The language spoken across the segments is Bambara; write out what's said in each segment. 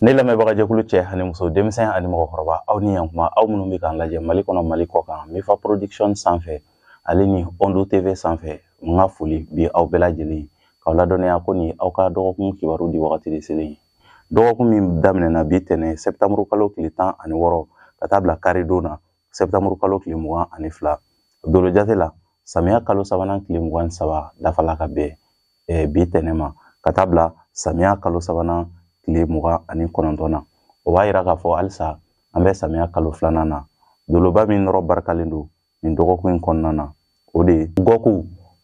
ne lamɛnbaga jɛkulu cɛ ani muso denmisɛn ani mɔgɔkɔrɔba aw ni yankuma aw minnu bɛ k'an lajɛ Mali kɔnɔ Mali kɔ kan Mifa Production sanfɛ ale ni Ondo TV sanfɛ n ka foli bi aw bɛɛ lajɛlen k'aw ladɔnniya ko nin aw ka dɔgɔkun kibaru di wagati de selen ye dɔgɔkun min daminɛna bi tɛnɛ septembre kalo tile 16 ka taa bila karidon na septembre kalo tile 22 dolo jate la samiya kalo sabanan tile 23 dafala ka bɛn bi tɛnɛ ma ka taa bila samiya kalo sabanan tile 29 na o b'a yira k'a fɔ halisa an bɛ samiya kalo filanan na doloba min nɔrɔ barikalen don nin dɔgɔkun in kɔnɔna na o de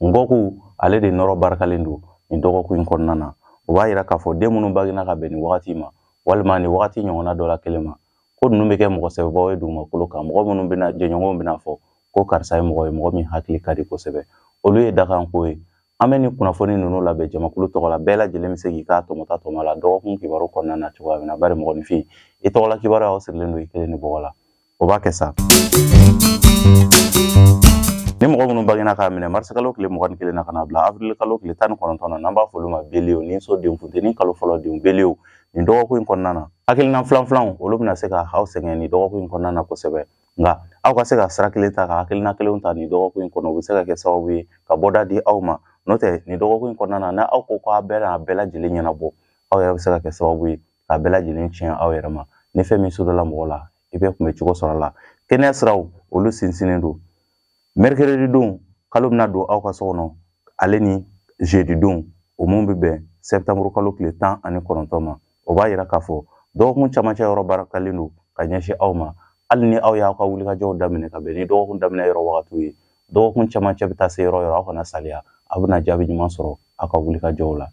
ngɔku ale de nɔrɔ barikalen don nin dɔgɔkun in kɔnɔna na o b'a yira k'a fɔ den minnu bagina ka bɛn nin wagati ma walima nin wagati ɲɔgɔnna dɔ la kelen ma ko ninnu bɛ kɛ mɔgɔ sɛbɛbaw ye dugumakolo kan mɔgɔ minnu bɛna jɛɲɔgɔnw bɛna fɔ ko karisa ye mɔgɔ min hakili ka di kosɛbɛ olu ye dakanko ye an bɛ nin kunnafoni ninnu labɛn jamakulu tɔgɔ la bɛɛ lajɛlen bɛ se k'i k'a tɔmɔta tɔmɔ la dɔgɔkun kibaru kɔnɔna na cogoya min na bari mɔgɔninfin i tɔgɔla kibaru aw sirilen don i kelen ni bɔgɔ la o b'a kɛ sa ni mɔgɔ minnu bagina k'a minɛ mars kalo tile 21 na ka na bila avril kalo tile 19 na n'an b'a fɔ olu ma beliw ni so den funteni kalo fɔlɔ den beliw nin dɔgɔkun in kɔnɔna na hakilina filanfilanw olu bɛna se ka aw sɛgɛn nin dɔgɔkun in kɔnɔna na kosɛbɛ nka aw ka se ka sira kelen ta ka hakilina kelenw ta nin dɔgɔkun in kɔnɔ o bɛ se ka kɛ sababu ye ka bɔda di aw ma n'o tɛ nin dɔgɔkun in kɔnɔna na n'aw ko k'a bɛɛ n'a bɛɛ lajɛlen ɲɛnabɔ aw yɛrɛ bɛ se ka kɛ sababu ye k'a bɛɛ lajɛlen tiɲɛ aw yɛrɛ ma ni fɛn min sodala mɔgɔ la i bɛ kunbɛ cogo sɔrɔ a la kɛnɛya siraw olu sinsinnen don mercredi don kalo bɛna don aw ka so kɔnɔ ale ni jeudi don o mun bɛ bɛn septembre kalo tile 19 ma o b'a yira k'a fɔ dɔgɔkun camancɛ yɔrɔ barakalen don ka ɲɛsin aw ma hali ni aw y'aw ka wulikajɔw daminɛ ka bɛn ni dɔgɔkun daminɛ yɔrɔ wagatiw ye dɔgɔkun camancɛ bɛ taa se yɔrɔ yɔrɔ aw kana saliya aw bɛna jaabi ɲuman sɔrɔ aw ka wulikajɔw la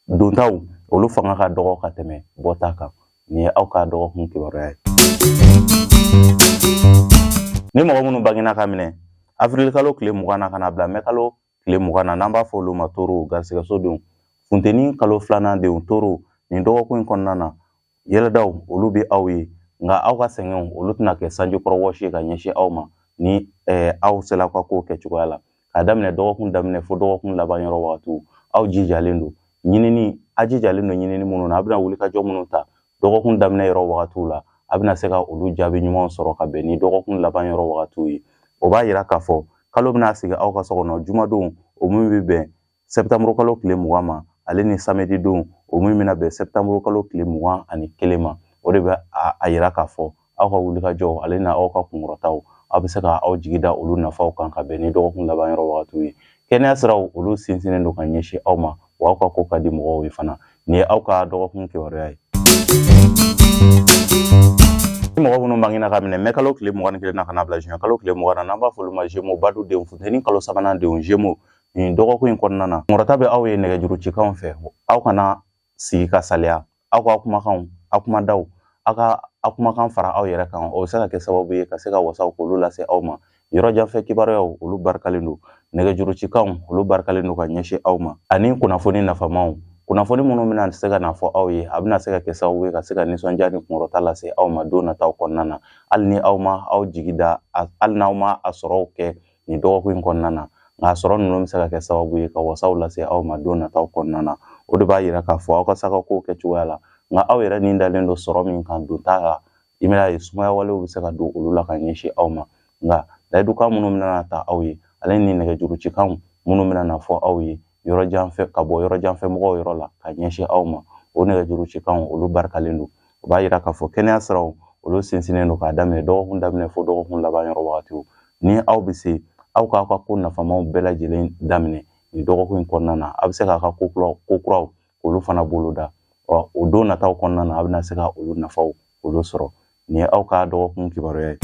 dontaw olu fanga ka dɔgɔ ka tɛmɛ bɔta kan nin ye aw ka dɔgɔkun kibaruya ye ni mɔgɔ minnu bagina ka minɛ avril kalo tile 20 na ka na bila mai kalo tile 20 na n'an b'a fɔ olu ma toro garisigɛso denw funteni kalo filanan denw toro nin dɔgɔkun in kɔnɔna na yɛlɛdaw olu bɛ aw ye nka aw ka sɛgɛnw olu tɛna kɛ sanjikɔrɔ wɔsi ye ka ɲɛsin aw ma ni aw sela aw ka kow kɛcogoya la k'a daminɛ dɔgɔkun daminɛ fo dɔgɔkun laban yɔrɔ wagatiw aw jijalen don ɲinini a jijalen don ɲinini minnu na a bɛna wulikajɔ minnu ta dɔgɔkun daminɛ yɔrɔ wagatiw la a bɛna se ka olu jaabi ɲumanw sɔrɔ ka bɛn ni dɔgɔkun laban yɔrɔ wagatiw ye o b'a yira k'a fɔ kalo bɛna sigi aw ka so kɔnɔ jumadon o min bɛ bɛn septembre kalo tile 20 ma ale ni samedi don o min bɛna bɛn septembre kalo tile 21 ma o de bɛ a yira k'a fɔ aw ka wulikajɔ ale na aw ka kunkɔrɔtaw aw bɛ se ka aw jigi da olu nafaw kan ka bɛn ni dɔgɔkun laban yɔrɔ wagatiw ye kɛnɛya siraw olu sinsinnen don ka ɲɛsin aw ma wa aw ka ko ka di mɔgɔw ye fana nin ye aw ka dɔgɔkun kibaruya ye ni mɔgɔ minnu bangina ka minɛ mai kalo tile 21 na ka na bila juin kalo tile 20 na n'an b'a fɔ olu ma Gémeaux badu denw funteni kalo sabanan denw Gémeaux nin dɔgɔkun in kɔnɔna na kunkɔrɔta bɛ aw ye nɛgɛjuru cikanw fɛ aw kana sigi ka saliya aw ka kumakanw aw kumadaw aw ka aw kumakan fara aw yɛrɛ kan o bɛ se ka kɛ sababu ye ka se ka wasaw k'olu lase aw ma yɔrɔ janfɛ kibaruyaw olu barikalen don nɛgɛjuru cikanw olu barikalen don ka ɲɛsin aw ma ani kunnafoni nafamaw kunnafoni minnu bɛna se ka na fɔ aw ye a bɛna se ka kɛ sababu ye ka se ka nisɔndiya ni kunkɔrɔta lase aw ma don nataw kɔnɔna na hali ni aw ma aw jigi da hali n'aw ma a sɔrɔw kɛ nin dɔgɔkun in kɔnɔna na nka a sɔrɔ ninnu bɛ se ka kɛ sababu ye ka wasaw lase aw ma don nataw kɔnɔna na o de b'a yira k'a fɔ aw ka se ka kow kɛcogoya la nka aw yɛrɛ nin dalen don sɔrɔ min kan don t'a la i bɛna ye sumaya walew bɛ se ka don olu la ka ɲɛsin aw ma nka layidukan minnu bɛna ta aw ye ale ni nɛgɛjuru cikanw minnu bɛna fɔ aw ye yɔrɔ janfɛ ka bɔ yɔrɔ janfɛ mɔgɔw yɔrɔ la ka ɲɛsin aw ma o nɛgɛjuru cikanw olu barikalen don o b'a yira k'a fɔ kɛnɛya siraw olu sinsinnen don k'a daminɛ dɔgɔkun daminɛ fo dɔgɔkun laban yɔrɔ wagatiw ni aw bɛ se aw k'aw ka ko nafamaw bɛɛ lajɛlen daminɛ nin dɔgɔkun in kɔnɔna na a bɛ se k'a ka ko kuraw olu fana bolo da o don nataw kɔnɔna na a bɛna se ka olu nafaw olu sɔrɔ nin ye aw ka dɔgɔkun kibaruya ye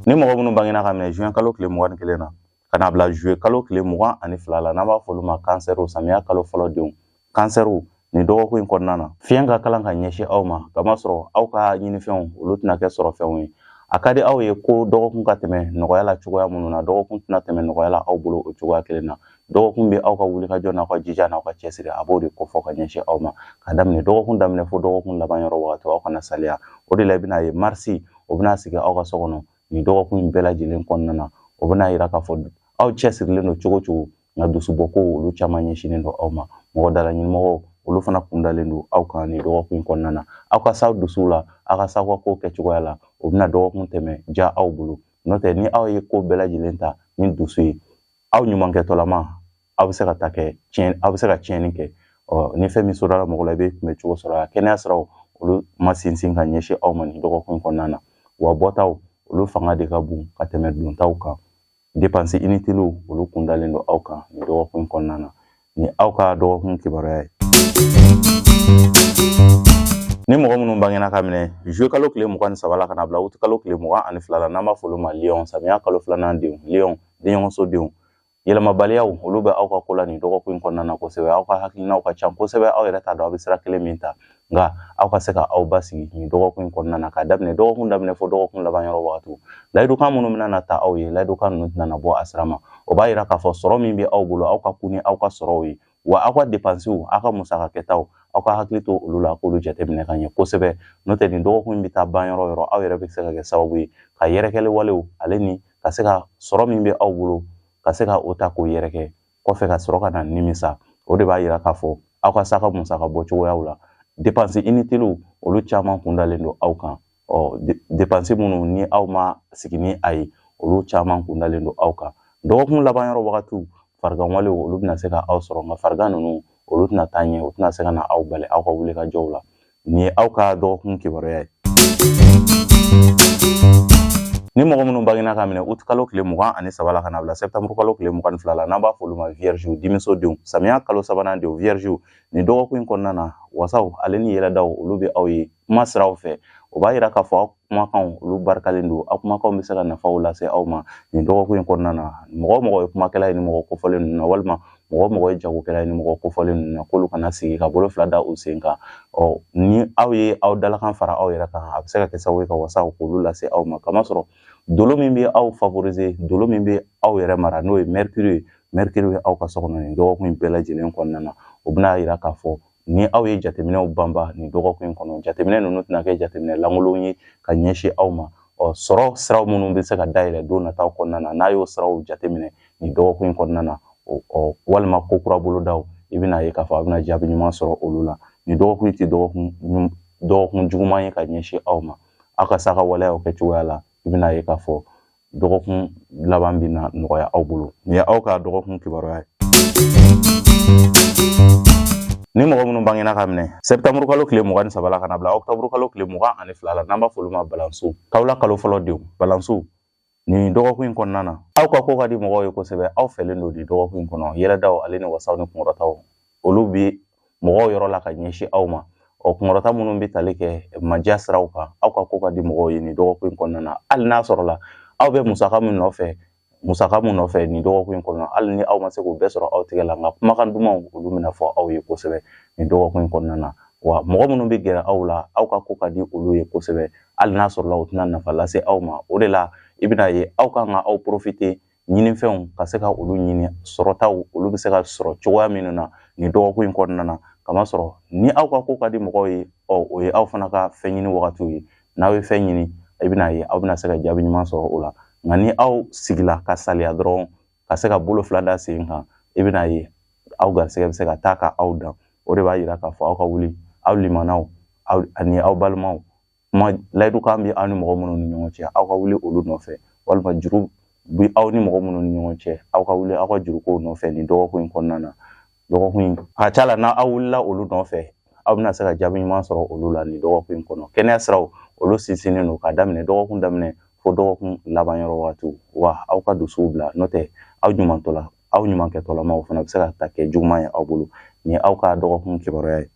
ni mɔgɔ minnu bangina ka minɛ juin kalo tile 21 na ka na bila juillet kalo tile 22 la n'an b'a fɔ olu ma kansɛriw samiya kalo fɔlɔ denw kansɛriw nin dɔgɔkun in kɔnɔna na fiɲɛ ka kalan ka ɲɛsin aw ma kamasɔrɔ aw ka ɲinifɛnw olu tɛna kɛ sɔrɔ fɛnw ye a ka di aw ye ko dɔgɔkun ka tɛmɛ nɔgɔya la cogoya minnu na dɔgɔkun tɛna tɛmɛ nɔgɔya la aw bolo o cogoya kelen na dɔgɔkun bɛ aw ka wulikajɔ n'aw ka jija n'aw ka cɛsiri a b'o de kofɔ ka ɲɛsin aw ma ka daminɛ dɔgɔkun daminɛ fo dɔgɔkun laban yɔrɔ wagati aw kana saliya o de la i bɛna ye marisi o bɛna sigi aw ka so kɔnɔ nin dɔgɔkun in bɛɛ lajɛlen kɔnɔna na o bɛna yira k'a fɔ aw cɛsirilen don cogo cogo nka dusubɔkow olu caman ɲɛsinnen don aw ma mɔgɔ dala ɲinimɔgɔw olu fana kundalen don aw kan ni dɔgɔkun kɔnɔna na aw ka s'aw dusu la aw ka s'aw ka ko kɛcogoya la o bɛna dɔgɔkun tɛmɛ ja aw bolo n'o tɛ ni aw ye ko bɛɛ lajɛlen ta ni dusu ye aw ɲumankɛtɔlama aw bɛ se ka ta kɛ aw bɛ se ka tiɲɛni kɛ ni fɛn min sɔrɔla mɔgɔ la i bɛ kunbɛ cogo sɔrɔ a kɛnɛya siraw olu ma sinsin ka ɲɛsin aw ma ni dɔgɔkun kɔnɔna na wa bɔtaw olu fanga de ka bon ka tɛmɛ dontaw kan dépense inutiles olu kundalen don aw kan ni dɔgɔkun kɔnɔna na ni aw ka dɔgɔkun kibaruya ye ni mɔgɔ minnu bangena ka minɛ juillet kalo tile 23 la ka na bila août kalo tile 22 la n'an b'a fɔ olu ma lion samiya kalo filanan denw lion denɲɔgɔnso denw yɛlɛmabaliyaw olu bɛ aw ka ko la nin dɔgɔkun kɔnɔna na kosɛbɛ aw ka hakilinaw ka ca kosɛbɛ aw yɛrɛ t'a dɔn aw bɛ sira kelen min ta nka aw ka se ka aw basigi nin dɔgɔkun kɔnɔna na ka daminɛ dɔgɔkun daminɛ fo dɔgɔkun laban yɔrɔ wagati layidukan minnu bɛna na ta aw ye layidukan ninnu tɛna na bɔ a sira ma o b'a yira k'a fɔ sɔrɔ min bɛ aw bolo aw ka kun ni aw ka sɔrɔw ye wa aw ka dépenses aw ka musaka kɛtaw aw ka hakili to olu la k'olu jateminɛ ka ɲɛ kosɛbɛ n'o tɛ nin dɔgɔkun bɛ taa ban yɔrɔ yɔrɔ aw yɛrɛ bɛ se ka kɛ sababu ye ka yɛrɛkɛli walew ale ni ka se ka sɔrɔ min bɛ aw bolo ka se ka o ta k'o yɛrɛkɛ kɔfɛ ka sɔrɔ ka na nimisa o de b'a yira k'a fɔ aw ka saka musaka bɔ cogoyaw la dépense inutiles olu caman kundalen don aw kan dépense minnu ni aw ma sigi ni a ye olu caman kundalen don aw kan dɔgɔkun laban yɔrɔ wagatiw farigan walew olu bɛna se ka aw sɔrɔ nka farigan ninnu olu tɛna taa ɲɛ o tɛna se ka na aw bali aw ka wuli ka jɔw la nin ye aw ka dɔgɔkun kibaruya ye ni mɔgɔ minnu bangena ka minɛ août kalo tile 23 la ka na bila septembre kalo tile 22 la n'an b'a fɔ olu ma vierge denmusodenw samiya kalo sabanan denw vierge nin dɔgɔkun kɔnɔna na wasaw ale ni yɛlɛdaw olu bɛ aw ye kuma siraw fɛ o b'a yira k'a fɔ aw kumakanw olu barikalen don aw kumakanw bɛ se ka nafaw lase aw ma nin dɔgɔkun kɔnɔna na mɔgɔ mɔgɔ ye kumakɛla ye ni mɔgɔ kofɔlen ninnu na walima mɔgɔ mɔgɔ ye jagokɛla ye ni mɔgɔ kofɔlen ninnu na k'olu kana sigi ka bolo fila da u sen kan ni aw ye aw dalakan fara aw yɛrɛ kan a bɛ se ka kɛ sababu ye ka wasaw k'olu lase aw ma kamasɔrɔ dolo min bɛ aw favoriser dolo min bɛ aw yɛrɛ mara n'o ye mercure ye aw ka so kɔnɔ nin dɔgɔkun bɛɛ lajɛlen kɔnɔna na o bɛna yira k'a fɔ ni aw ye jateminɛw banba nin dɔgɔkun kɔnɔ jateminɛ ninnu tɛna kɛ jateminɛ lankolonw ye ka ɲɛsin aw ma sɔrɔ siraw minnu bɛ se ka dayɛlɛ don nataw kɔnɔna na n'a y'o siraw jateminɛ nin dɔgɔkun kɔnɔna na walima ko kura bolodaw i bɛna ye k'a fɔ a bɛna jaabi ɲuman sɔrɔ olu la nin dɔgɔkun tɛ dɔgɔkun juguman ye ka ɲɛsin aw ma aw ka saka waleyaw kɛ cogoya la i bɛna ye k'a fɔ dɔgɔkun laban bɛna nɔgɔya aw bolo nin ye aw ka dɔgɔkun kibaruya ye ni mɔgɔ minnu bangena ka minɛ septembre kalo tile 23 la ka na bila octobre kalo tile 22 la n'an b'a fɔ olu ma balanso kawla kalo fɔlɔ denw balanso nin dɔgɔkun kɔnɔna na aw ka ko ka di mɔgɔw ye kosɛbɛ aw fɛlen don nin dɔgɔkun kɔnɔ yɛlɛdaw ale ni wasaw ni kunkɔrɔtaw olu bɛ mɔgɔw yɔrɔ la ka ɲɛsin aw ma kunkɔrɔta minnu bɛ tali kɛ madiya siraw kan aw ka ko ka di mɔgɔw ye nin dɔgɔkun kɔnɔna na hali n'a sɔrɔla aw bɛ musaka min nɔfɛ nin dɔgɔkun kɔnɔ hali ni aw ma se k'o bɛɛ sɔrɔ aw tigɛ la nka kumakan dumanw olu bɛna fɔ aw ye kosɛbɛ nin dɔgɔkun kɔnɔna na wa mɔgɔ minnu bɛ gɛrɛ aw la aw ka ko ka di olu ye kosɛbɛ hali n'a sɔrɔla o tɛna nafa lase aw ma o de la i bɛna ye aw kan ka aw profiter ɲinifɛnw ka se ka olu ɲini sɔrɔtaw olu bɛ se ka sɔrɔ cogoya minnu na nin dɔgɔkun kɔnɔna na kamasɔrɔ ni aw ka ko ka di mɔgɔw ye o ye aw fana ka fɛn ɲini wagatiw ye n'aw ye fɛn ɲini i bɛna ye aw bɛna se ka jaabi ɲuman sɔrɔ o la nka ni aw sigila ka saliya dɔrɔn ka se ka bolo fila da sen kan i bɛna ye aw garisɛgɛ bɛ se ka taa ka aw dan o de b'a yira k'a fɔ aw ka wuli aw limanaw ani aw balimaw kuma layidukan bɛ aw ni mɔgɔ minnu ni ɲɔgɔn cɛ aw ka wuli olu nɔfɛ walima juru bɛ aw ni mɔgɔ minnu ni ɲɔgɔn cɛ aw ka wuli aw ka jurukow nɔfɛ nin dɔgɔkun kɔnɔna na dɔgɔkun ka ca la n'aw wulila olu nɔfɛ aw bɛna se ka jaabi ɲuman sɔrɔ olu la nin dɔgɔkun kɔnɔ kɛnɛya siraw olu sinsinnen don ka daminɛ dɔgɔkun daminɛ fo dɔgɔkun laban yɔrɔ wagatiw wa aw ka dusuw bila n'o tɛ aw ɲumankɛtɔlamaw fana bɛ se ka ta kɛ juguman ye aw bolo nin ye aw ka dɔgɔkun kibaruya ye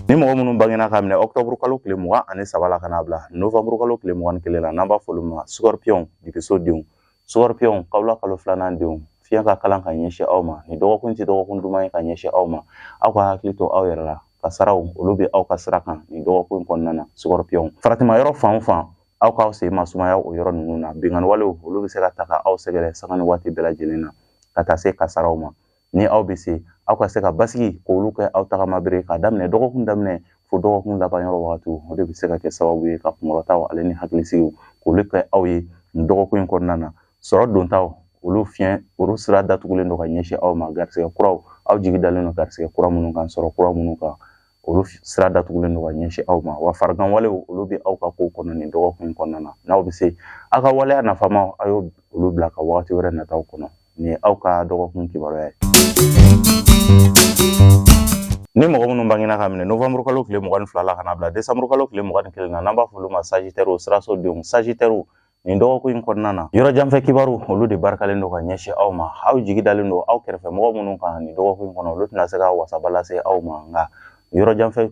ni mɔgɔ minnu bangena ka minɛ octobre kalo tile 23 la ka na bila novembre kalo tile 21 la n'an b'a fɔ olu ma scorpion dibisodenw scorpion kawla kalo filanan denw fiɲɛ ka kalan ka ɲɛsin aw ma nin dɔgɔkun tɛ dɔgɔkun duman ye ka ɲɛsin aw ma aw ka hakili to aw yɛrɛ la kasaraw olu bɛ aw ka sira kan nin dɔgɔkun kɔnɔna na scorpion faratima yɔrɔ fan o fan aw k'aw sen masumaya o yɔrɔ ninnu na binganiwalew olu bɛ se ka ta ka aw sɛgɛrɛ sanga ni waati bɛɛ lajɛlen na ka taa se kasaraw ma ni aw bɛ se aw ka se ka basigi k'olu kɛ aw tagama bere ka daminɛ dɔgɔkun daminɛ fo dɔgɔkun laban yɔrɔ wagatiw o de bɛ se ka kɛ sababu ye ka kunkɔrɔtaw ale ni hakilisigiw k'olu kɛ aw ye nin dɔgɔkun kɔnɔna na sɔrɔ dontaw olu sira datugulen don ka ɲɛsin aw ma garisɛgɛ kuraw aw jigi dalen no garisɛgɛ kura minnu kan sɔrɔ kura minnu kan olu sira datugulen don ka ɲɛsin aw ma wa farigan walew olu bɛ aw ka kow kɔnɔ nin dɔgɔkun kɔnɔna na n'aw bɛ se aw ka waleya nafama a y'o olu bila ka wagati wɛrɛ nataw kɔnɔ ni aw ka dɔgɔkun kibaruya ye. Ni mɔgɔ minnu bangena ka minɛ novembre kalo tile 22 la ka na bila décembre kalo tile 21 na n'an b'a fɔ olu ma Sagittaire sirasodenw Sagittaire nin dɔgɔkun in kɔnɔna na yɔrɔ janfɛ kibaru olu de barikalen don ka ɲɛsin aw ma aw jigi dalen don aw kɛrɛfɛ mɔgɔ minnu kan nin dɔgɔkun in kɔnɔ olu tɛna se ka wasaba lase aw ma nka yɔrɔ janfɛ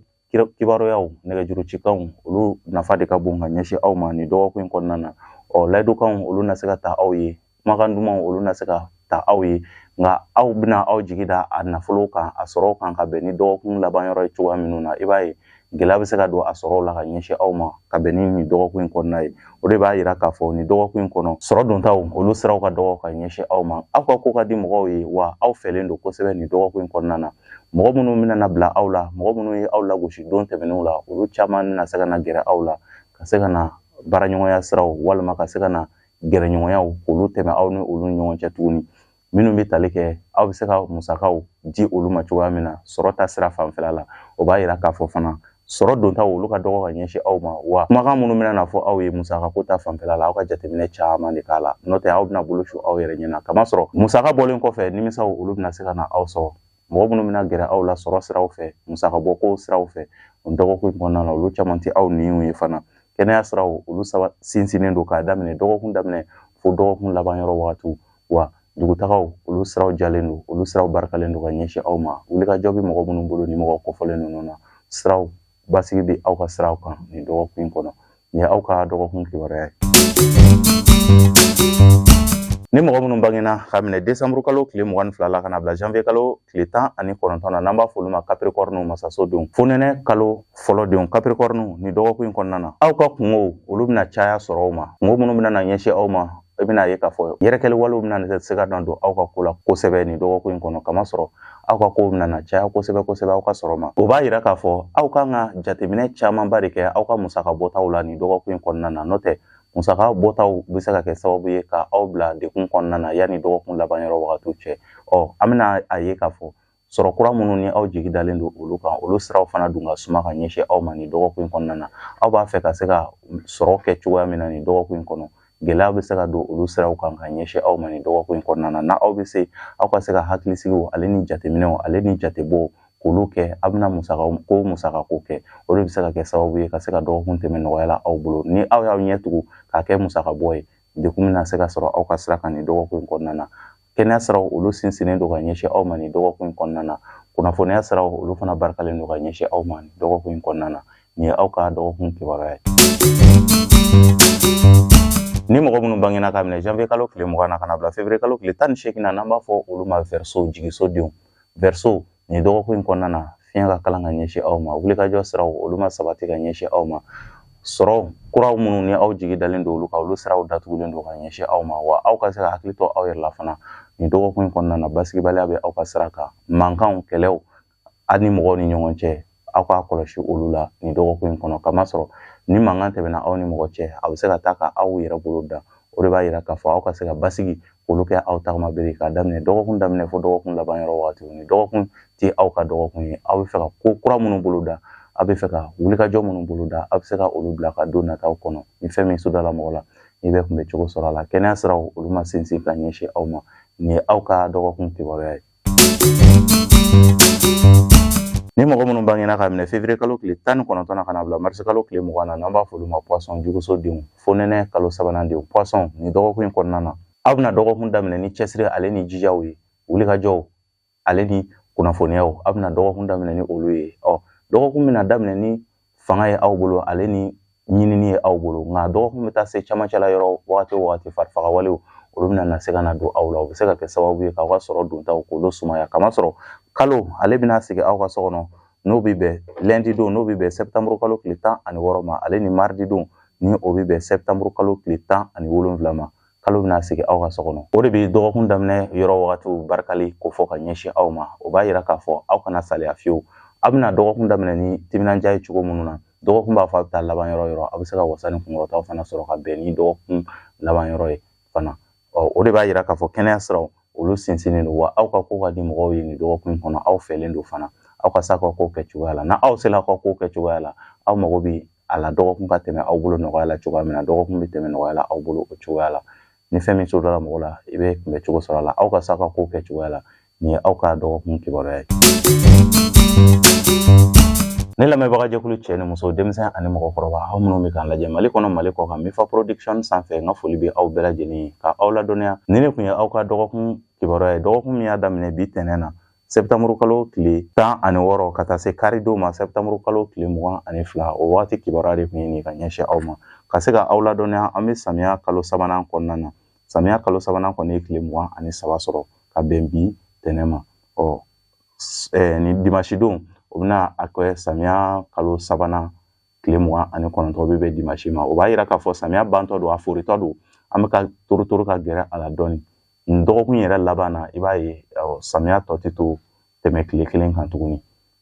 kibaruyaw nɛgɛjurucikanw olu nafa de ka bon ka ɲɛsin aw ma nin dɔgɔkun in kɔnɔna na layidukanw olu na se ka ta aw ye kumakan dumanw olu na se ka ta aw ye nka aw bɛna aw jigi da a nafolo kan a sɔrɔ kan ka bɛn ni dɔgɔkun laban yɔrɔ ye cogoya minnu na i b'a ye gɛlɛya bɛ se ka don a sɔrɔ la ka ɲɛsin aw ma ka bɛn ni nin dɔgɔkun in kɔnɔna ye o de b'a yira k'a fɔ nin dɔgɔkun in kɔnɔ sɔrɔ dontaw olu siraw ka dɔgɔ ka ɲɛsin aw ma aw ka ko ka di mɔgɔw ye wa aw fɛlen don kosɛbɛ nin dɔgɔkun in kɔnɔna na mɔgɔ minnu bɛna bila aw la mɔgɔ minnu ye aw lagosi don tɛmɛnenw la olu caman bɛna se ka na gɛrɛ aw la ka se ka na baaraɲɔgɔnya siraw walima ka se ka na gɛrɛɲɔgɔnyaw olu tɛmɛ aw ni olu ni ɲɔgɔn cɛ tuguni minnu bɛ tali kɛ aw bɛ se ka musakaw di olu ma cogoya min na sɔrɔ ta sira fanfɛla la o b'a yira k'a fɔ fana sɔrɔ dontaw olu ka dɔgɔ ka ɲɛsin aw ma wa kumakan minnu bɛna na fɔ aw ye musaka ko ta fanfɛla la aw ka jateminɛ caman de k'a la n'o tɛ aw bɛna bolo su aw yɛrɛ ɲɛna kamasɔrɔ musaka bɔlen kɔfɛ nimisaw olu bɛna se ka na aw sɔrɔ mɔgɔ minnu bɛna gɛrɛ aw la sɔrɔ siraw fɛ musaka bɔko siraw fɛ o dɔgɔkun kɔnɔna na olu caman tɛ aw niw ye fana kɛnɛya siraw olu sinsinnen don k'a daminɛ dɔgɔkun daminɛ fo dɔgɔkun laban yɔrɔ wagatiw wa dugutagaw olu siraw jalen don olu siraw barikalen don ka ɲɛsin aw ma wulikajɔ bɛ mɔgɔ minnu bolo ni mɔgɔ kɔfɔlen ninnu na siraw basigi bɛ aw ka siraw kan nin dɔgɔkun in kɔnɔ nin ye aw ka dɔgɔkun kibaruya ye. Ni mɔgɔ minnu bangena ka minɛ décembre kalo tile 22 la ka na bila janvier kalo tile 19 na n'an b'a fɔ olu ma Capricorne masasodenw fonɛnɛ kalo fɔlɔdenw Capricorne nin dɔgɔkun in kɔnɔna na aw ka kungow olu bɛna caya sɔrɔ aw ma kungo minnu bɛna na ɲɛsin aw ma i bɛna ye k'a fɔ yɛrɛkɛli walew bɛna se ka don aw ka ko la kosɛbɛ nin dɔgɔkun in kɔnɔ kamasɔrɔ aw ka kow bɛna na caya kosɛbɛ aw ka sɔrɔ ma o b'a yira k'a fɔ aw kan ka jateminɛ camanba de kɛ aw ka musaka bɔtaw la nin dɔgɔkun in kɔnɔna na n'o tɛ musaka bɔtaw bɛ se ka kɛ sababu ye ka aw bila dekun kɔnɔna na yanni dɔgɔkun laban yɔrɔ wagatiw cɛ an bɛna a ye k'a fɔ sɔrɔ kura minnu ni aw jigi dalen don olu kan olu siraw fana dun ka suma ka ɲɛsin aw ma nin dɔgɔkun in kɔnɔna na aw b'a fɛ ka se ka sɔrɔ kɛ cogoya min na nin dɔgɔkun in kɔnɔ gɛlɛya bɛ se ka don olu siraw kan ka ɲɛsin aw ma nin dɔgɔkun in kɔnɔna na n'a aw bɛ se aw ka se ka hakilisigi ale ni jateminɛw ale ni jatebɔw k'olu kɛ aw bɛna musakako kɛ o de bɛ se ka kɛ sababu ye ka se ka dɔgɔkun tɛmɛ nɔgɔya la aw bolo ni aw y'aw ɲɛ tugu k'a kɛ musakabɔ ye dekun bɛna se ka sɔrɔ aw ka sira kan nin dɔgɔkun in kɔnɔna na kɛnɛya siraw olu sinsinnen don ka ɲɛsin aw ma nin dɔgɔkun in kɔnɔna na kunnafoniya siraw olu fana barikalen don ka ɲɛsin aw ma nin dɔgɔkun in kɔnɔna na nin ye aw ka dɔgɔkun kibaruya ye. Ni mɔgɔ minnu bangena ka minɛ janvier kalo tile 20 na ka na bila février kalo tile 18 na n'an b'a fɔ olu ma Verseau jigisodenw Verseau nin dɔgɔkun in kɔnɔna na fiɲɛ ka kalan ka ɲɛsin aw ma wulikajɔ siraw olu ma sabati ka ɲɛsin aw ma sɔrɔ kuraw minnu ni aw jigi dalen don olu kan olu siraw datugulen don ka ɲɛsin aw ma wa aw ka se ka hakili to aw yɛrɛ la fana nin dɔgɔkun in kɔnɔna na basigibaliya bɛ aw ka sira kan mankanw kɛlɛw aw ni mɔgɔw ni ɲɔgɔn cɛ aw k'a kɔlɔsi olu la nin dɔgɔkun in kɔnɔ kamasɔrɔ ni mankan tɛmɛna aw ni mɔgɔ cɛ a bɛ se ka taa ka aw yɛrɛ bolo da o de b'a yira k'a fɔ aw ka se ka basigi k'olu kɛ aw tagama bere k'a daminɛ dɔgɔkun daminɛ fo dɔgɔkun laban yɔrɔ wagati ni dɔgɔkun tɛ aw ka dɔgɔkun ye aw bɛ fɛ ka ko kura minnu bolo da aw bɛ fɛ ka wulikajɔ minnu bolo da aw bɛ se ka olu bila ka don nataw kɔnɔ ni fɛn min sudala mɔgɔ la ni bɛ kunbɛ cogo sɔrɔ a la kɛnɛya siraw olu ma sinsin ka ɲɛsin aw ma nin ye aw ka dɔgɔkun kibaruya ye. Ni mɔgɔ minnu bangena ka minɛ février kalo tile 19 na ka na bila mars kalo tile 20 na n'an b'a fɔ olu ma poisson jugusodenw fonɛnɛ kalo 3nan denw poisson nin dɔgɔkun in kɔnɔna na aw bɛna dɔgɔkun daminɛ ni cɛsiri ale ni jijaw ye wulikajɔw ale ni kunnafoniyaw aw bɛna dɔgɔkun daminɛ ni olu ye dɔgɔkun bɛna daminɛ ni fanga ye aw bolo ale ni ɲinini ye aw bolo nka dɔgɔkun bɛ taa se camancɛla yɔrɔ wagati o wagati farifagawalew olu bɛna na se ka na don aw la o bɛ se ka kɛ sababu ye k'aw ka sɔrɔ dontaw k'olu sumaya kamasɔrɔ kalo ale bɛna sigi aw ka so kɔnɔ n'o bɛ bɛn lundi don n'o bɛ bɛn septembre kalo tile 16 ma ale ni mardi don ni o bɛ bɛn septembre kalo tile 17 ma kalo bɛna sigi aw ka so kɔnɔ o de bɛ dɔgɔkun daminɛ yɔrɔ wagatiw barikali ko fɔ ka ɲɛsin aw ma o b'a yira k'a fɔ aw kana saliya fiyewu aw bɛna dɔgɔkun daminɛ ni timinandiya ye cogo minnu na dɔgɔkun b'a fɔ a bɛ taa laban yɔrɔ aw bɛ se ka wasa ni kunkɔrɔtaw fana sɔrɔ ka bɛn ni dɔgɔkun laban yɔrɔ ye fana o de b'a yira k'a fɔ kɛnɛya siraw olu sinsinnen don wa aw ka ko ka di mɔgɔw ye nin dɔgɔkun kɔnɔ aw fɛlen don fana aw ka sa ka ko kɛ cogoya la na aw sela ka ko kɛ cogoya la aw mago bi a la dɔgɔkun ka tɛmɛ aw bolo nɔgɔya la cogoya min na dɔgɔkun bɛ tɛmɛ nɔgɔya la aw bolo o cogoya la ni fɛn min sɔrɔla mɔgɔ la i bɛ kunbɛ cogo sɔrɔ a la aw ka sa ka ko kɛ cogoya la nin ye aw ka dɔgɔkun kibaruya ye ne lamɛnbaga jɛkulu cɛ ni muso denmisɛn ani mɔgɔkɔrɔba aw minnu bɛ k'an lajɛ mali kɔnɔ mali kɔ kan Mifa Production sanfɛ n ka foli bɛ aw bɛɛ lajɛlen ye ka aw ladɔnniya ni ne tun ye aw ka dɔgɔkun kibaruya ye dɔgɔkun min y'a daminɛ bi tɛnɛn na sɛbutanburu kalo tile 16 ka taa se karidenw ma sɛbutanburu kalo tile 22 o waati kibaruya de tun ye nin ka ɲɛsin aw ma ka se ka aw ladɔnniya an bɛ samiya kalo sabanan kɔnɔna na samiya kalo sabanan kɔni ye tile 23 sɔrɔ ka bɛn bi tɛnɛn ma ni dimanche don o bɛna a kɛ samiya kalo sabanan tile 29 bɛ bɛn dimanche ma o b'a yira k'a fɔ samiya bantɔ don a foritɔ don an bɛ ka toru ka gɛrɛ a la dɔɔni nin dɔgɔkun yɛrɛ laban na i b'a ye samiya tɔ tɛ to tɛmɛ tile 1 kan tuguni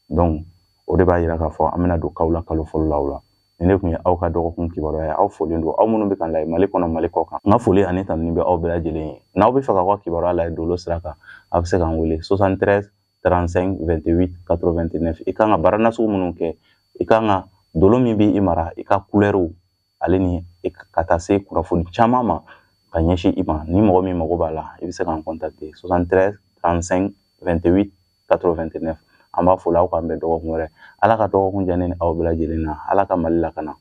donc o de b'a yira k'a fɔ an bɛna don kaw la kalo fɔlɔ la o la ni ne tun ye aw ka dɔgɔkun kibaruya ye aw folen don aw minnu bɛ k'an lajɛ mali kɔnɔ mali kɔ kan n ka foli ani tanuni bɛ aw bɛɛ lajɛlen ye n'aw bɛ fɛ k'aw ka kibaruya lajɛ dolo sira kan a bɛ se k'an wele 73 35 28 89 i kan ka baara nasugu minnu kɛ i kan ka dolo min b'i mara i ka couleur ale ni ka taa se kunnafoni caman ma ka ɲɛsin i ma ni mɔgɔ min mago b'a la i bɛ se k'an contacter 73 35 28 89 an b'a fɔ aw k'an bɛn dɔgɔkun wɛrɛ ala ka dɔgɔkun diya ne ni aw bɛɛ lajɛlen na ala ka mali lakana